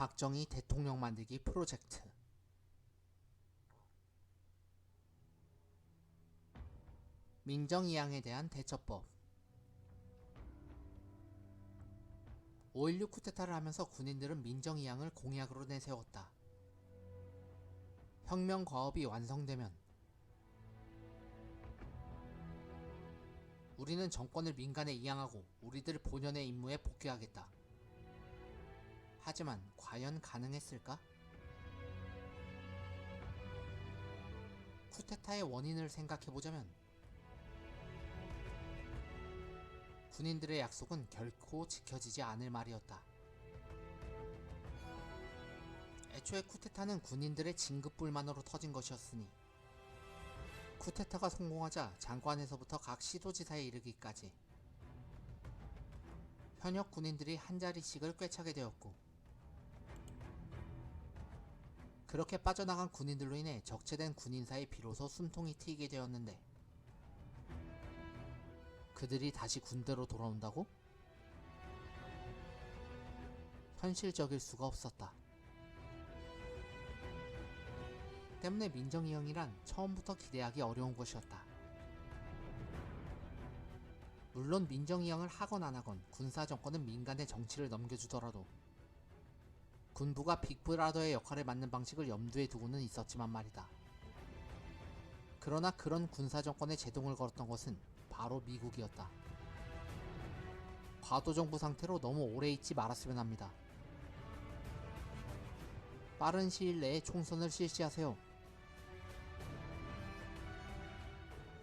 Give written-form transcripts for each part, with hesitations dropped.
박정희 대통령 만들기 프로젝트. 민정이양에 대한 대처법. 5.16 쿠데타를 하면서 군인들은 민정이양을 공약으로 내세웠다. 혁명 과업이 완성되면 우리는 정권을 민간에 이양하고 우리들 본연의 임무에 복귀하겠다. 하지만 과연 가능했을까? 쿠데타의 원인을 생각해보자면 군인들의 약속은 결코 지켜지지 않을 말이었다. 애초에 쿠데타는 군인들의 진급불만으로 터진 것이었으니 쿠데타가 성공하자 장관에서부터 각 시도지사에 이르기까지 현역 군인들이 한 자리씩을 꿰차게 되었고, 그렇게 빠져나간 군인들로 인해 적체된 군인사에 비로소 숨통이 트이게 되었는데, 그들이 다시 군대로 돌아온다고? 현실적일 수가 없었다. 때문에 민정이양이란 처음부터 기대하기 어려운 것이었다. 물론 민정이양을 하건 안 하건 군사정권은 민간의 정치를 넘겨주더라도 군부가 빅브라더의 역할을 맡는 방식을 염두에 두고는 있었지만 말이다. 그러나 그런 군사정권에 제동을 걸었던 것은 바로 미국이었다. 과도정부 상태로 너무 오래 있지 말았으면 합니다. 빠른 시일 내에 총선을 실시하세요.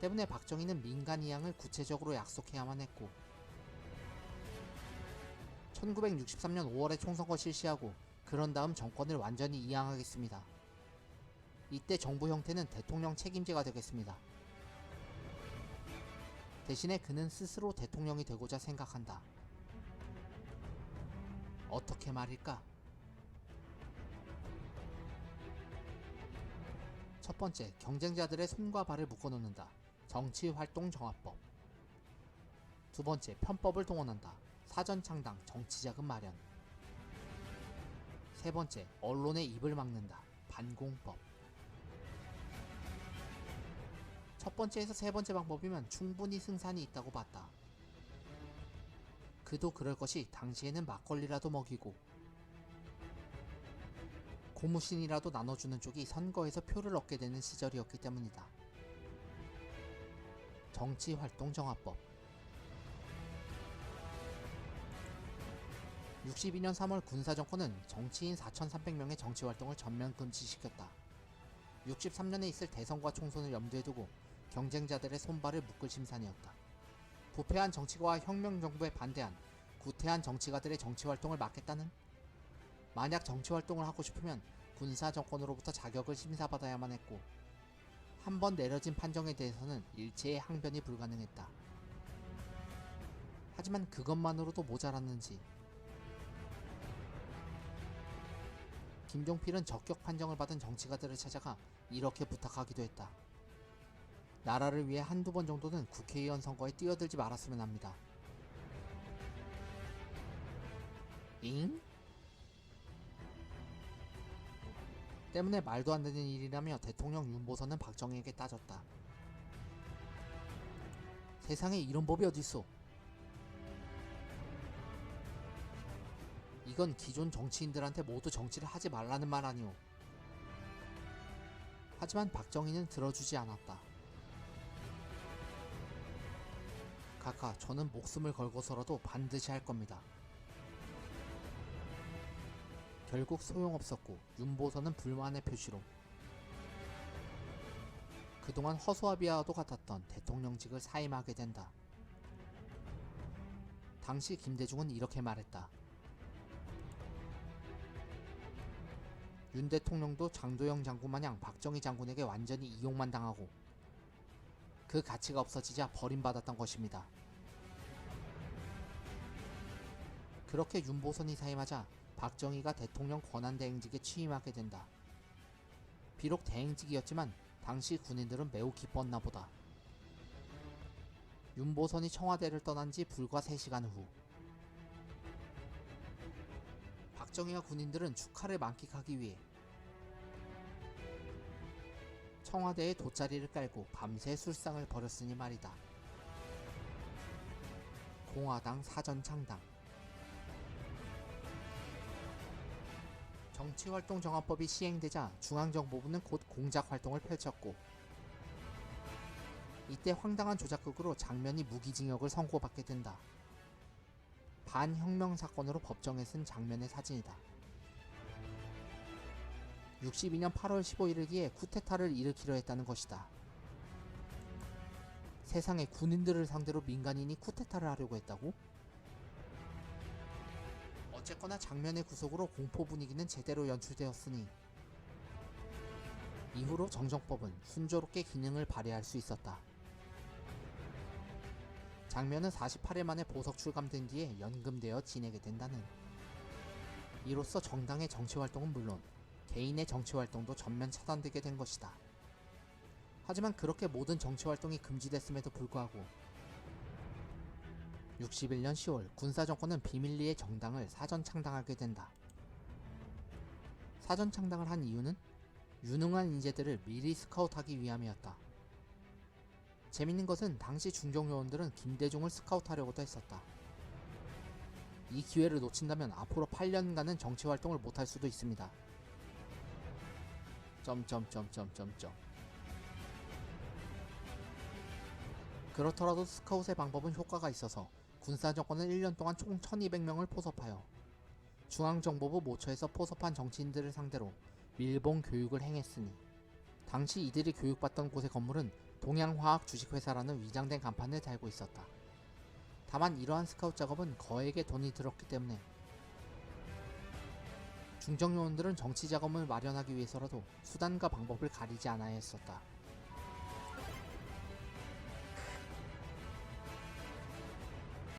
때문에 박정희는 민간이양을 구체적으로 약속해야만 했고, 1963년 5월에 총선거 실시하고 그런 다음 정권을 완전히 이양하겠습니다. 이때 정부 형태는 대통령 책임제가 되겠습니다. 대신에 그는 스스로 대통령이 되고자 생각한다. 어떻게 말일까? 첫 번째, 경쟁자들의 손과 발을 묶어놓는다. 정치활동정화법. 두 번째, 편법을 동원한다. 사전창당, 정치자금 마련. 세 번째, 언론의 입을 막는다. 반공법. 첫 번째에서 세 번째 방법이면 충분히 승산이 있다고 봤다. 그도 그럴 것이 당시에는 막걸리라도 먹이고 고무신이라도 나눠주는 쪽이 선거에서 표를 얻게 되는 시절이었기 때문이다. 정치활동정화법. 62년 3월 군사정권은 정치인 4,300명의 정치활동을 전면 금지시켰다. 63년에 있을 대선과 총선을 염두에 두고 경쟁자들의 손발을 묶을 심산이었다. 부패한 정치가와 혁명정부에 반대한 구태한 정치가들의 정치활동을 막겠다는? 만약 정치활동을 하고 싶으면 군사정권으로부터 자격을 심사받아야만 했고, 한 번 내려진 판정에 대해서는 일체의 항변이 불가능했다. 하지만 그것만으로도 모자랐는지 김종필은 적격 판정을 받은 정치가들을 찾아가 이렇게 부탁하기도 했다. 나라를 위해 한두 번 정도는 국회의원 선거에 뛰어들지 말았으면 합니다. 잉? 때문에 말도 안 되는 일이라며 대통령 윤보선은 박정희에게 따졌다. 세상에 이런 법이 어딨어? 이건 기존 정치인들한테 모두 정치를 하지 말라는 말 아니오. 하지만 박정희는 들어주지 않았다. 카카, 저는 목숨을 걸고서라도 반드시 할 겁니다. 결국 소용없었고 윤보선은 불만의 표시로 그동안 허수아비와도 같았던 대통령직을 사임하게 된다. 당시 김대중은 이렇게 말했다. 윤 대통령도 장도영 장군 마냥 박정희 장군에게 완전히 이용만 당하고 그 가치가 없어지자 버림받았던 것입니다. 그렇게 윤보선이 사임하자 박정희가 대통령 권한대행직에 취임하게 된다. 비록 대행직이었지만 당시 군인들은 매우 기뻤나 보다. 윤보선이 청와대를 떠난 지 불과 3시간 후 백정희와 군인들은 축하를 만끽하기 위해 청와대에 돗자리를 깔고 밤새 술상을 벌였으니 말이다. 공화당 사전창당. 정치활동정화법이 시행되자 중앙정보부는 곧 공작활동을 펼쳤고, 이때 황당한 조작극으로 장면이 무기징역을 선고받게 된다. 반혁명 사건으로 법정에 쓴 장면의 사진이다. 62년 8월 15일이기에 쿠데타를 일으키려 했다는 것이다. 세상에 군인들을 상대로 민간인이 쿠데타를 하려고 했다고? 어쨌거나 장면의 구속으로 공포 분위기는 제대로 연출되었으니 이후로 정정법은 순조롭게 기능을 발휘할 수 있었다. 장면은 48일 만에 보석 출감된 뒤에 연금되어 지내게 된다는. 이로써 정당의 정치활동은 물론 개인의 정치활동도 전면 차단되게 된 것이다. 하지만 그렇게 모든 정치활동이 금지됐음에도 불구하고 61년 10월 군사정권은 비밀리에 정당을 사전 창당하게 된다. 사전 창당을 한 이유는 유능한 인재들을 미리 스카웃하기 위함이었다. 재밌는 것은 당시 중정요원들은 김대중을 스카웃하려고도 했었다. 이 기회를 놓친다면 앞으로 8년간은 정치활동을 못할 수도 있습니다. 그렇더라도 스카웃의 방법은 효과가 있어서 군사정권은 1년 동안 총 1200명을 포섭하여 중앙정보부 모처에서 포섭한 정치인들을 상대로 밀봉 교육을 행했으니, 당시 이들이 교육받던 곳의 건물은 동양화학 주식회사라는 위장된 간판을 달고 있었다. 다만 이러한 스카웃 작업은 거액의 돈이 들었기 때문에 중정요원들은 정치 자금을 마련하기 위해서라도 수단과 방법을 가리지 않아야 했었다.